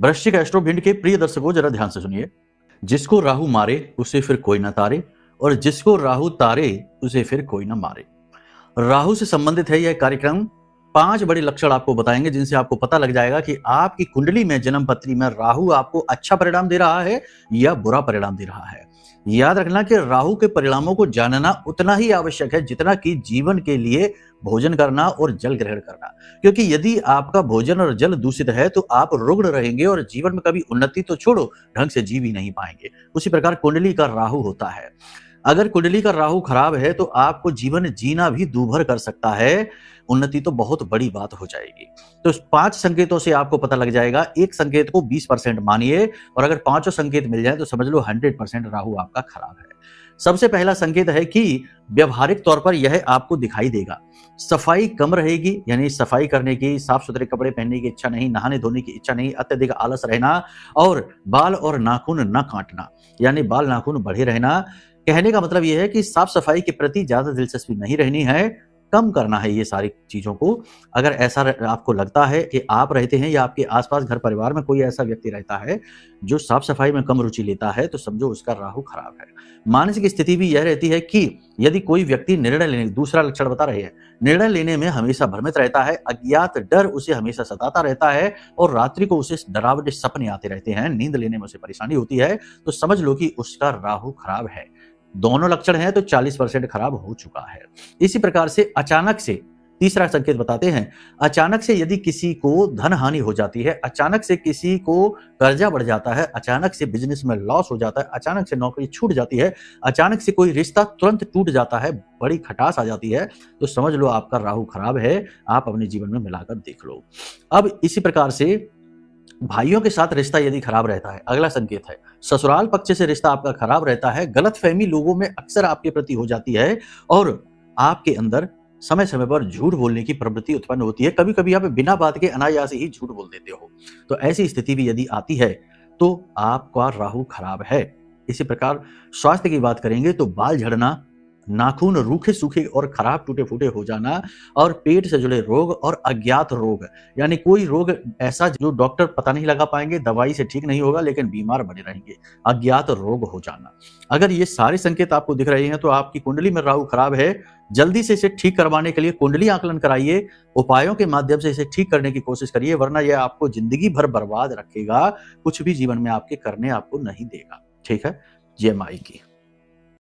वृश्चिक एस्ट्रो भिंड के प्रिय दर्शकों, जरा ध्यान से सुनिए। जिसको राहु मारे उसे फिर कोई ना तारे, और जिसको राहु तारे उसे फिर कोई ना मारे। राहु से संबंधित है यह कार्यक्रम। 5 बड़े लक्षण आपको बताएंगे जिनसे आपको पता लग जाएगा कि आपकी कुंडली में, जन्म पत्री में राहु आपको अच्छा परिणाम दे रहा है या बुरा परिणाम दे रहा है। याद रखना कि राहु के परिणामों को जानना उतना ही आवश्यक है जितना कि जीवन के लिए भोजन करना और जल ग्रहण करना, क्योंकि यदि आपका भोजन और जल दूषित है तो आप रुग्ण रहेंगे और जीवन में कभी उन्नति तो छोड़ो, ढंग से जी भी नहीं पाएंगे। उसी प्रकार कुंडली का राहु होता है। अगर कुंडली का राहु खराब है तो आपको जीवन जीना भी दूभर कर सकता है, उन्नति तो बहुत बड़ी बात हो जाएगी। तो 5 संकेतों से आपको पता लग जाएगा। एक संकेत को 20% मानिए, और अगर 5 संकेत मिल जाए तो समझ लो 100% राहु आपका खराब है। सबसे पहला संकेत है कि व्यवहारिक तौर पर यह आपको दिखाई देगा। सफाई कम रहेगी, यानी सफाई करने की, साफ सुथरे कपड़े पहनने की इच्छा नहीं, नहाने धोने की इच्छा नहीं, अत्यधिक आलस रहना, और बाल और नाखून न काटना, यानी बाल नाखून बढ़े रहना। कहने का मतलब यह है कि साफ सफाई के प्रति ज्यादा दिलचस्पी नहीं रहनी है, कम करना है ये सारी चीजों को। अगर ऐसा आपको लगता है कि आप रहते हैं या आपके आसपास घर परिवार में कोई ऐसा व्यक्ति रहता है जो साफ सफाई में कम रुचि लेता है, तो समझो उसका राहु खराब है। मानसिक स्थिति भी यह रहती है कि यदि कोई व्यक्ति निर्णय लेने, दूसरा लक्षण बता रहे हैं, निर्णय लेने में हमेशा भ्रमित रहता है, अज्ञात डर उसे हमेशा सताता रहता है, और रात्रि को उसे डरावने सपने आते रहते हैं, नींद लेने में उसे परेशानी होती है, तो समझ लो कि उसका राहु खराब है। दोनों लक्षण हैं तो 40% खराब हो चुका है। इसी प्रकार से अचानक से तीसरा संकेत बताते हैं। अचानक से यदि किसी को धन हानि हो जाती है, अचानक से किसी को कर्जा बढ़ जाता है, अचानक से बिजनेस में लॉस हो जाता है, अचानक से नौकरी छूट जाती है, अचानक से कोई रिश्ता तुरंत टूट जाता है, बड़ी खटास आ जाती है, तो समझ लो आपका राहु खराब है। आप अपने जीवन में मिलाकर देख लो। अब इसी प्रकार से भाइयों के साथ रिश्ता यदि खराब रहता है, अगला संकेत है। ससुराल पक्ष से रिश्ता आपका खराब रहता है, गलतफहमी लोगों में अक्सर आपके प्रति हो जाती है, और आपके अंदर समय समय पर झूठ बोलने की प्रवृत्ति उत्पन्न होती है। कभी कभी आप बिना बात के अनायास ही झूठ बोल देते हो। तो ऐसी स्थिति भी यदि आती है तो आपका राहु खराब है। इसी प्रकार स्वास्थ्य की बात करेंगे तो बाल झड़ना, नाखून रूखे सूखे और खराब टूटे फूटे हो जाना, और पेट से जुड़े रोग और अज्ञात रोग, यानी कोई रोग ऐसा जो डॉक्टर पता नहीं लगा पाएंगे, दवाई से ठीक नहीं होगा, लेकिन बीमार बने रहेंगे, अज्ञात रोग हो जाना। अगर ये सारे संकेत आपको दिख रहे हैं तो आपकी कुंडली में राहु खराब है। जल्दी से इसे ठीक करवाने के लिए कुंडली आकलन कराइए, उपायों के माध्यम से इसे ठीक करने की कोशिश करिए, वरना यह आपको जिंदगी भर बर्बाद रखेगा, कुछ भी जीवन में आपके करने आपको नहीं देगा। ठीक है, जय माई की।